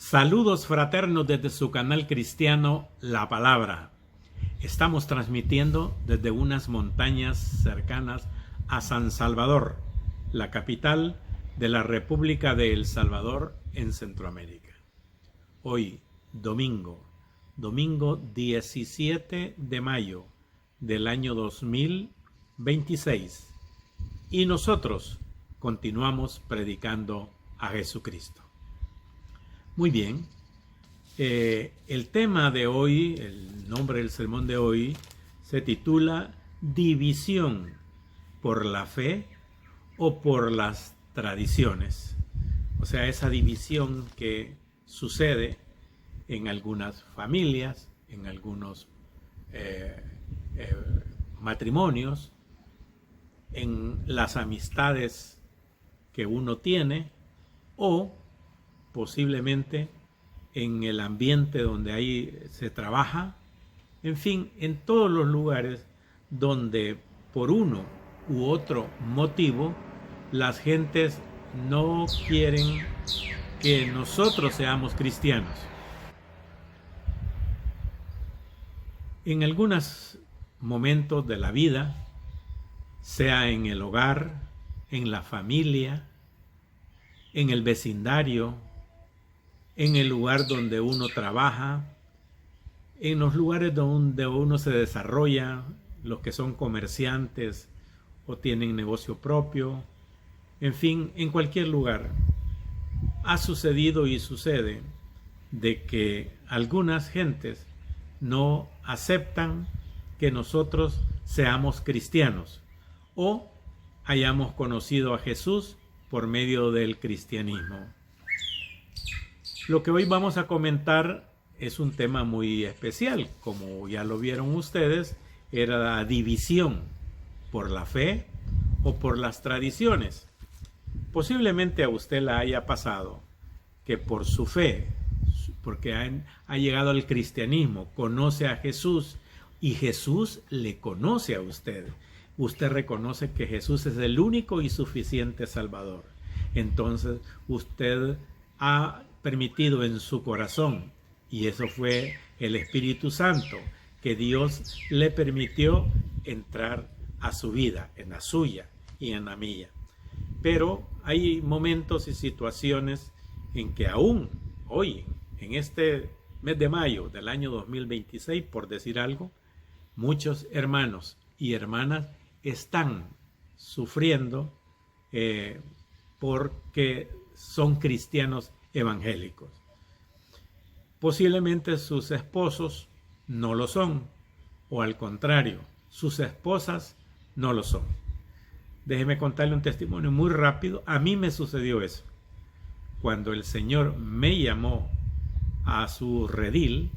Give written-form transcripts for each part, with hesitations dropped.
Saludos fraternos desde su canal cristiano La Palabra. Estamos transmitiendo desde unas montañas cercanas a San Salvador, la capital de la República de El Salvador en Centroamérica. Hoy, domingo 17 de mayo del año 2026. Y nosotros continuamos predicando a Jesucristo. Muy bien, el tema de hoy, el nombre del sermón de hoy, se titula División por la fe o por las tradiciones. O sea, esa división que sucede en algunas familias, en algunos matrimonios, en las amistades que uno tiene o posiblemente en el ambiente donde ahí se trabaja, en fin, en todos los lugares donde por uno u otro motivo las gentes no quieren que nosotros seamos cristianos. En algunos momentos de la vida, sea en el hogar, en la familia, en el vecindario, en el lugar donde uno trabaja, en los lugares donde uno se desarrolla, los que son comerciantes o tienen negocio propio, en fin, en cualquier lugar, ha sucedido y sucede de que algunas gentes no aceptan que nosotros seamos cristianos o hayamos conocido a Jesús por medio del cristianismo. Lo que hoy vamos a comentar es un tema muy especial, como ya lo vieron ustedes, era la división por la fe o por las tradiciones. Posiblemente a usted la haya pasado que por su fe, porque ha llegado al cristianismo, conoce a Jesús y Jesús le conoce a usted. Usted reconoce que Jesús es el único y suficiente Salvador. Entonces usted ha permitido en su corazón, y eso fue el Espíritu Santo, que Dios le permitió entrar a su vida, en la suya y en la mía. Pero hay momentos y situaciones en que aún hoy, en este mes de mayo del año 2026, por decir algo, muchos hermanos y hermanas están sufriendo porque son cristianos evangélicos. Posiblemente sus esposos no lo son, o al contrario, sus esposas no lo son. Déjeme contarle un testimonio muy rápido. A mí me sucedió eso. Cuando el Señor me llamó a su redil,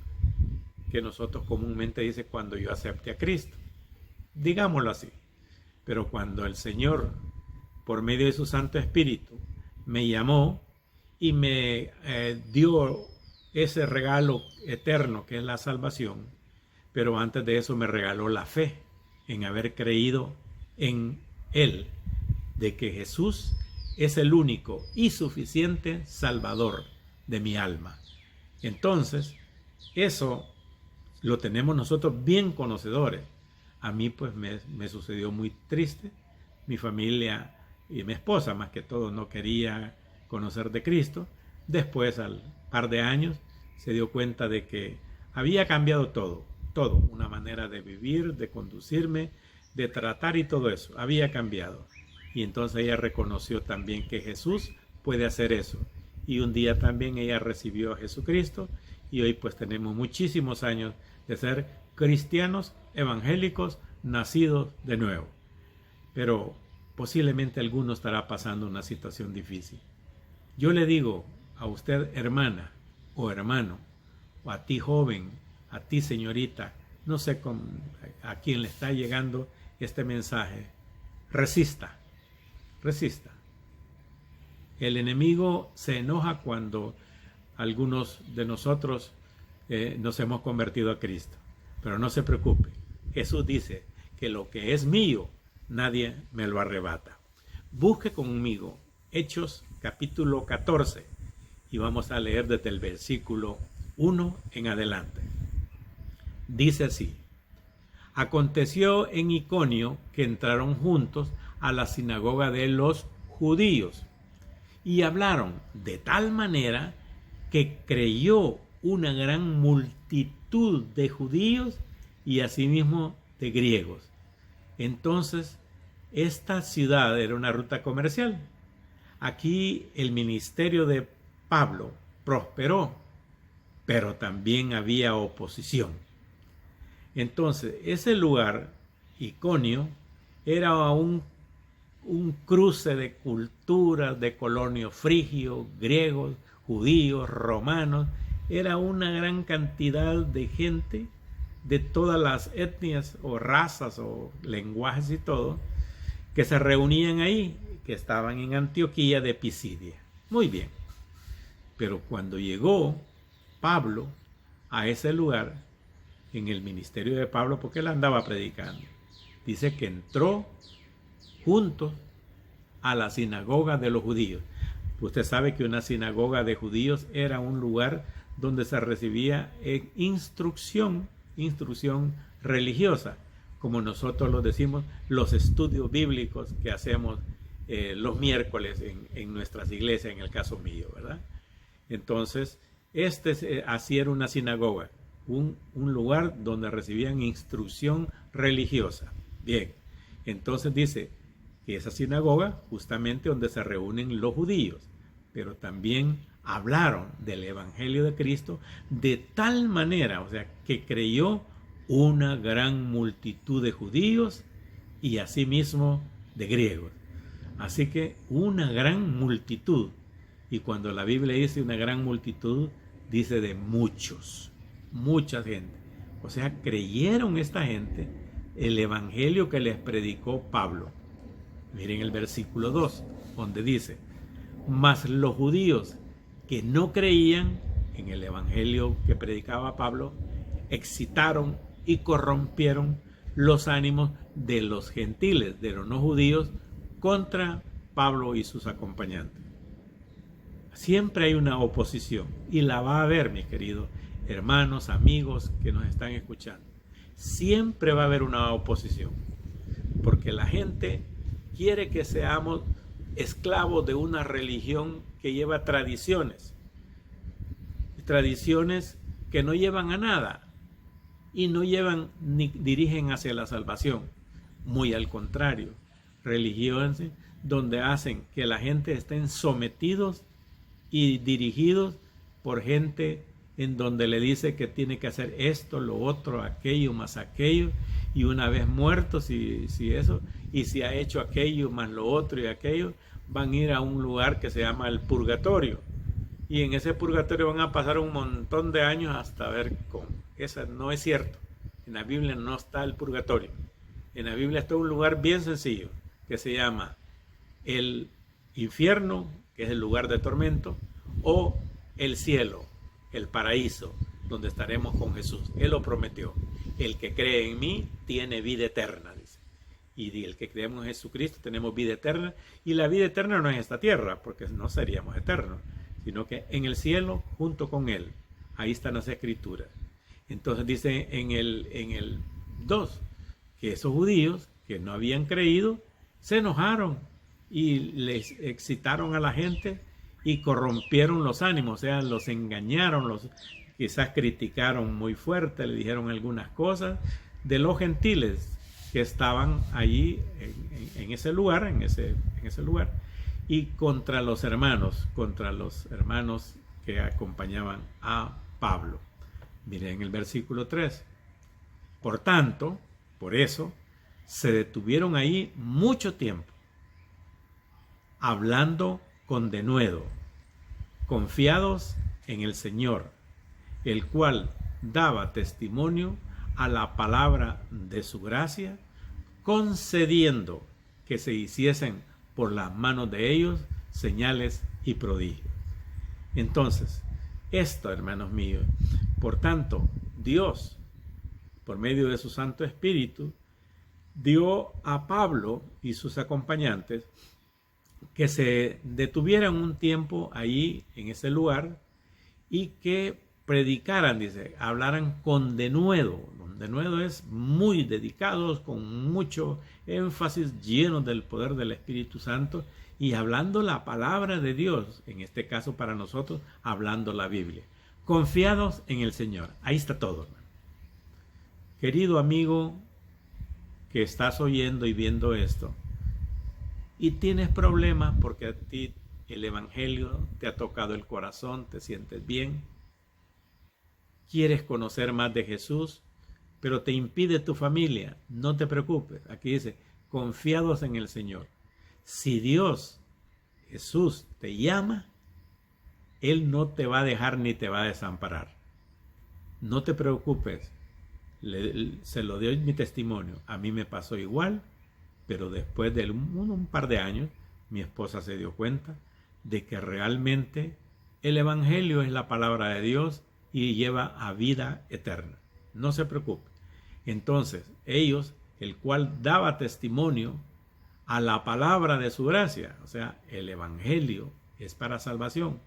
que nosotros comúnmente dice cuando yo acepte a Cristo, digámoslo así. Pero cuando el Señor, por medio de su Santo Espíritu, me llamó y me dio ese regalo eterno que es la salvación, pero antes de eso me regaló la fe en haber creído en Él, de que Jesús es el único y suficiente Salvador de mi alma. Entonces, eso lo tenemos nosotros bien conocedores. A mí pues me sucedió muy triste. Mi familia y mi esposa más que todo no quería conocer de Cristo. Después, al par de años, se dio cuenta de que había cambiado todo, una manera de vivir, de conducirme, de tratar y todo eso, había cambiado. Y entonces ella reconoció también que Jesús puede hacer eso. Y un día también ella recibió a Jesucristo y hoy pues tenemos muchísimos años de ser cristianos evangélicos nacidos de nuevo. Pero posiblemente alguno estará pasando una situación difícil. Yo le digo a usted, hermana o hermano, o a ti joven, a ti señorita, no sé a quién le está llegando este mensaje, resista. El enemigo se enoja cuando algunos de nosotros nos hemos convertido a Cristo, pero no se preocupe. Jesús dice que lo que es mío, nadie me lo arrebata. Busque conmigo Hechos capítulo 14 y vamos a leer desde el versículo 1 en adelante. Dice así: aconteció en Iconio que entraron juntos a la sinagoga de los judíos y hablaron de tal manera que creyó una gran multitud de judíos y asimismo de griegos. Entonces, esta ciudad era una ruta comercial. Aquí el ministerio de Pablo prosperó, pero también había oposición. Entonces, ese lugar, Iconio, era un cruce de culturas, de colonios frigios, griegos, judíos, romanos. Era una gran cantidad de gente de todas las etnias o razas o lenguajes y todo, que se reunían ahí, que estaban en Antioquía de Pisidia. Muy bien. Pero cuando llegó Pablo a ese lugar, en el ministerio de Pablo, porque él andaba predicando, dice que entró juntos a la sinagoga de los judíos. Usted sabe que una sinagoga de judíos era un lugar donde se recibía instrucción religiosa, como nosotros lo decimos, los estudios bíblicos que hacemos los miércoles en nuestras iglesias, en el caso mío, ¿verdad? Entonces, así era una sinagoga, un lugar donde recibían instrucción religiosa. Bien, entonces dice que esa sinagoga, justamente donde se reúnen los judíos, pero también hablaron del evangelio de Cristo de tal manera, o sea, que creyó una gran multitud de judíos y asimismo de griegos. Así que una gran multitud, y cuando la Biblia dice una gran multitud, dice de muchos, mucha gente. O sea, creyeron esta gente el evangelio que les predicó Pablo. Miren el versículo 2, donde dice: mas los judíos que no creían en el evangelio que predicaba Pablo, excitaron y corrompieron los ánimos de los gentiles, de los no judíos, contra Pablo y sus acompañantes. Siempre hay una oposición, y la va a haber, mis queridos hermanos, amigos que nos están escuchando. Siempre va a haber una oposición, porque la gente quiere que seamos esclavos de una religión que lleva tradiciones que no llevan a nada y no llevan ni dirigen hacia la salvación. Muy al contrario, religiones donde hacen que la gente estén sometidos y dirigidos por gente en donde le dice que tiene que hacer esto, lo otro, aquello, más aquello, y una vez muerto, si ha hecho aquello, más lo otro y aquello, van a ir a un lugar que se llama el purgatorio, y en ese purgatorio van a pasar un montón de años hasta ver cómo. Eso no es cierto. En la Biblia no está el purgatorio. En la Biblia está un lugar bien sencillo, que se llama el infierno, que es el lugar de tormento, o el cielo, el paraíso, donde estaremos con Jesús. Él lo prometió. El que cree en mí tiene vida eterna, dice. Y el que creemos en Jesucristo tenemos vida eterna. Y la vida eterna no es esta tierra, porque no seríamos eternos, sino que en el cielo junto con Él. Ahí están las escrituras. Entonces dice en el 2 que esos judíos que no habían creído se enojaron y les excitaron a la gente y corrompieron los ánimos, o sea, los engañaron, quizás criticaron muy fuerte, le dijeron algunas cosas de los gentiles que estaban allí en ese lugar, y contra los hermanos que acompañaban a Pablo. Miren el versículo 3. Por tanto, por eso, se detuvieron ahí mucho tiempo, hablando con denuedo, confiados en el Señor, el cual daba testimonio a la palabra de su gracia, concediendo que se hiciesen por las manos de ellos señales y prodigios. Entonces, esto, hermanos míos, por tanto, Dios, por medio de su Santo Espíritu, dio a Pablo y sus acompañantes que se detuvieran un tiempo allí en ese lugar y que predicaran, dice, hablaran con denuedo. Denuedo es muy dedicados, con mucho énfasis, llenos del poder del Espíritu Santo y hablando la palabra de Dios, en este caso para nosotros, hablando la Biblia. Confiados en el Señor. Ahí está todo, hermano. Querido amigo que estás oyendo y viendo esto, y tienes problemas porque a ti el Evangelio te ha tocado el corazón, te sientes bien, quieres conocer más de Jesús, pero te impide tu familia, no te preocupes. Aquí dice, confiados en el Señor. Si Dios, Jesús, te llama, Él no te va a dejar ni te va a desamparar. No te preocupes. Se lo doy mi testimonio. A mí me pasó igual, pero después de un par de años, mi esposa se dio cuenta de que realmente el Evangelio es la palabra de Dios y lleva a vida eterna. No se preocupe. Entonces, ellos, el cual daba testimonio a la palabra de su gracia, o sea, el Evangelio es para salvación,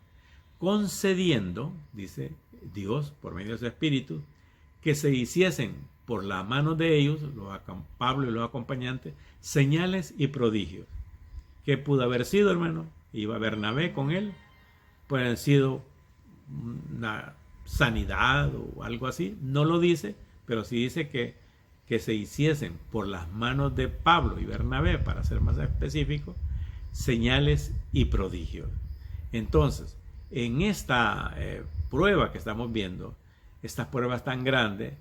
concediendo, dice Dios, por medio de su Espíritu, que se hiciesen por la mano de ellos, Pablo y los acompañantes, señales y prodigios. ¿Qué pudo haber sido, hermano? Iba Bernabé con él, pueden haber sido una sanidad o algo así, no lo dice, pero sí dice que se hiciesen por las manos de Pablo y Bernabé, para ser más específico, señales y prodigios. Entonces, en esta prueba que estamos viendo, estas pruebas tan grandes,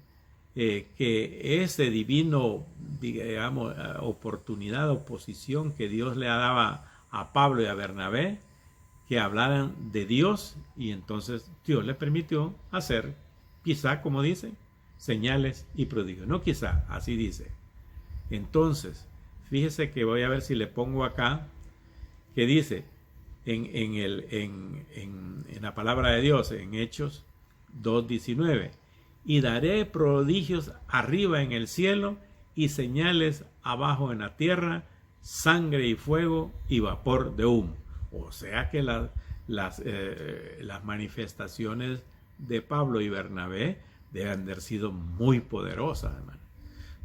que ese divino, digamos, oportunidad, oposición que Dios le daba a Pablo y a Bernabé, que hablaran de Dios, y entonces Dios le permitió hacer, quizá, como dice, señales y prodigios. No quizá, así dice. Entonces, fíjese que voy a ver si le pongo acá, que dice en la palabra de Dios, en Hechos 2:19, y daré prodigios arriba en el cielo y señales abajo en la tierra, sangre y fuego y vapor de humo. O sea que las manifestaciones de Pablo y Bernabé deben haber sido muy poderosas, hermano.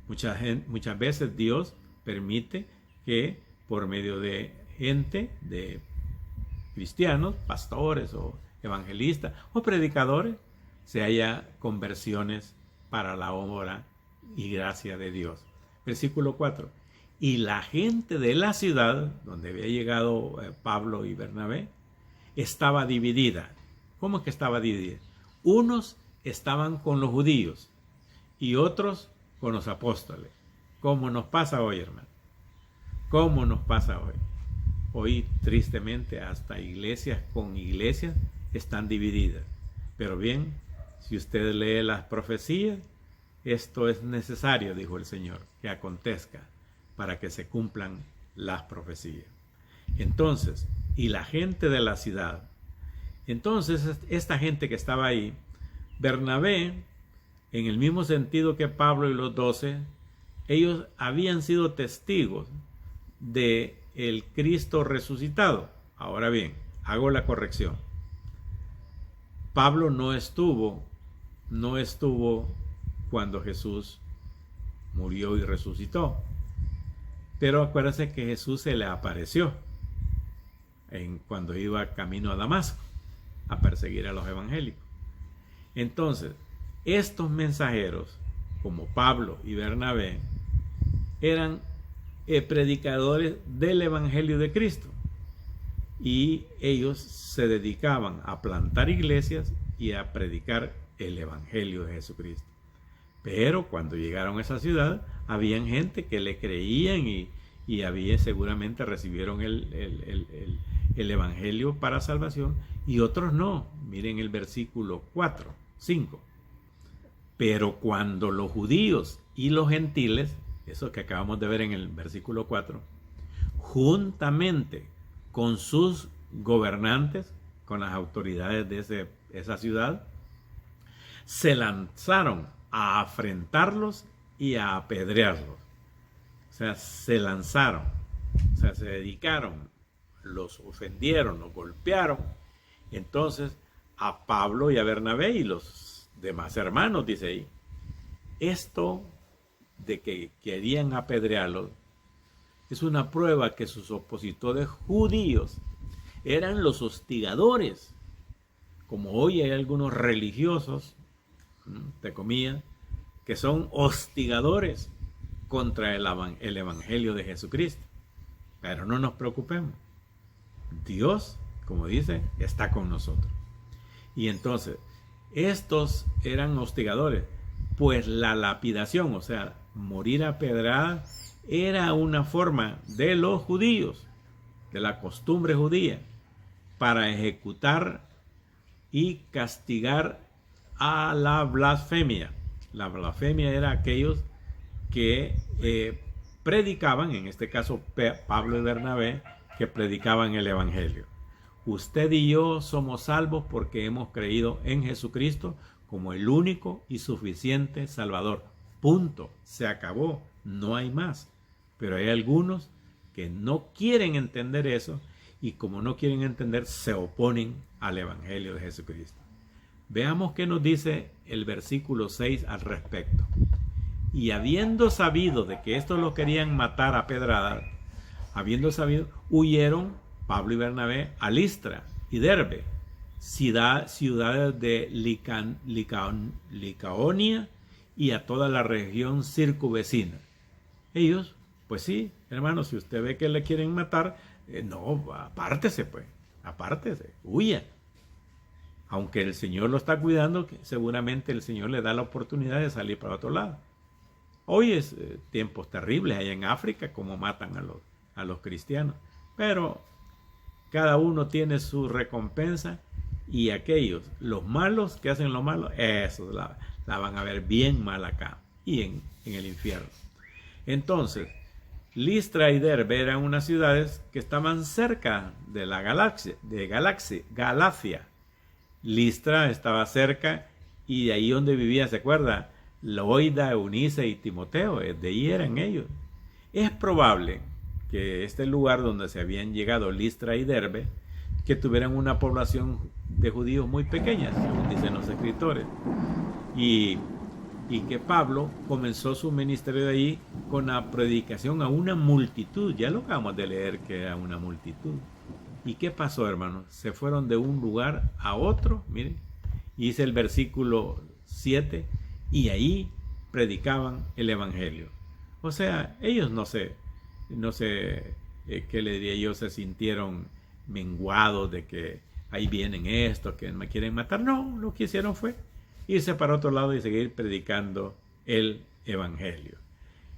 Muchas veces Dios permite que por medio de gente, de cristianos, pastores o evangelistas o predicadores, se haya conversiones para la obra y gracia de Dios. Versículo 4. Y la gente de la ciudad, donde había llegado Pablo y Bernabé, estaba dividida. ¿Cómo es que estaba dividida? Unos estaban con los judíos y otros con los apóstoles. ¿Cómo nos pasa hoy, hermano? ¿Cómo nos pasa hoy? Hoy, tristemente, hasta iglesias con iglesias están divididas. Pero bien, si usted lee las profecías, esto es necesario, dijo el Señor, que acontezca para que se cumplan las profecías. Entonces, y la gente de la ciudad. Entonces, esta gente que estaba ahí, Bernabé, en el mismo sentido que Pablo y los 12, ellos habían sido testigos de el Cristo resucitado. Ahora bien, hago la corrección. Pablo no estuvo cuando Jesús murió y resucitó. Pero acuérdense que Jesús se le apareció cuando iba camino a Damasco a perseguir a los evangélicos. Entonces, estos mensajeros, como Pablo y Bernabé, eran predicadores del Evangelio de Cristo. Y ellos se dedicaban a plantar iglesias y a predicar el Evangelio de Jesucristo. Pero cuando llegaron a esa ciudad, habían gente que le creían y seguramente recibieron el Evangelio para salvación, y otros no. Miren el versículo 5. Pero cuando los judíos y los gentiles, eso que acabamos de ver en el versículo 4, juntamente con sus gobernantes, con las autoridades de esa ciudad, se lanzaron a afrentarlos y a apedrearlos. O sea, se lanzaron, o sea, se dedicaron los ofendieron, los golpearon. Entonces a Pablo y a Bernabé y los demás hermanos, dice ahí, esto de que querían apedrearlos es una prueba que sus opositores judíos eran los hostigadores. Como hoy hay algunos religiosos, entre comillas, que son hostigadores contra el Evangelio de Jesucristo. Pero no nos preocupemos. Dios, como dice, está con nosotros. Y entonces, estos eran hostigadores, pues la lapidación, o sea, morir a pedradas, era una forma de los judíos, de la costumbre judía, para ejecutar y castigar a la blasfemia. La blasfemia era aquellos que predicaban, en este caso Pablo y Bernabé, que predicaban el Evangelio. Usted y yo somos salvos porque hemos creído en Jesucristo como el único y suficiente Salvador. Punto. Se acabó. No hay más. Pero hay algunos que no quieren entender eso y como no quieren entender, se oponen al Evangelio de Jesucristo. Veamos qué nos dice el versículo 6 al respecto. Y habiendo sabido de que estos lo querían matar a pedradas, habiendo sabido, huyeron Pablo y Bernabé a Listra y Derbe, ciudades de Licaonia y a toda la región circunvecina. Ellos, pues sí, hermanos, si usted ve que le quieren matar, no, apártese pues, apártese, huya. Aunque el Señor lo está cuidando, seguramente el Señor le da la oportunidad de salir para otro lado. Hoy es tiempos terribles allá en África, como matan a los cristianos. Pero cada uno tiene su recompensa y aquellos, los malos que hacen lo malo, esos la van a ver bien mal acá y en el infierno. Entonces, Listra y Derbe eran unas ciudades que estaban cerca de la Galacia. Listra estaba cerca y de ahí donde vivía, ¿se acuerda? Loida, Eunice y Timoteo, de ahí eran ellos. Es probable que este lugar donde se habían llegado Listra y Derbe, que tuvieran una población de judíos muy pequeña, según dicen los escritores, y que Pablo comenzó su ministerio de allí con la predicación a una multitud. Ya lo acabamos de leer que era una multitud. ¿Y qué pasó, hermanos? Se fueron de un lugar a otro, miren, y dice el versículo 7, y ahí predicaban el Evangelio. O sea, ellos no sé, qué le diría yo, se sintieron menguados de que ahí vienen estos que me quieren matar. No, lo que hicieron fue irse para otro lado y seguir predicando el Evangelio.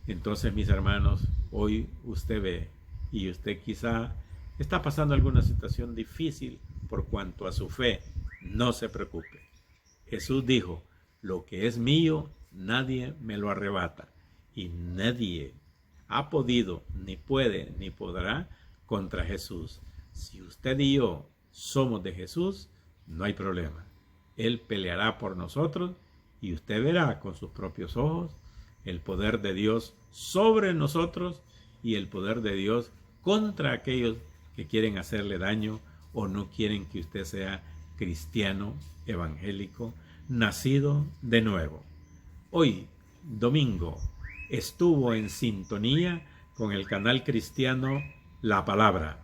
Entonces, mis hermanos, hoy usted ve y usted quizá está pasando alguna situación difícil por cuanto a su fe. No se preocupe. Jesús dijo, lo que es mío, nadie me lo arrebata. Y nadie ha podido, ni puede, ni podrá contra Jesús. Si usted y yo somos de Jesús, no hay problema. Él peleará por nosotros y usted verá con sus propios ojos el poder de Dios sobre nosotros y el poder de Dios contra aquellos que quieren hacerle daño o no quieren que usted sea cristiano, evangélico, nacido de nuevo. Hoy, domingo, estuvo en sintonía con el canal cristiano La Palabra.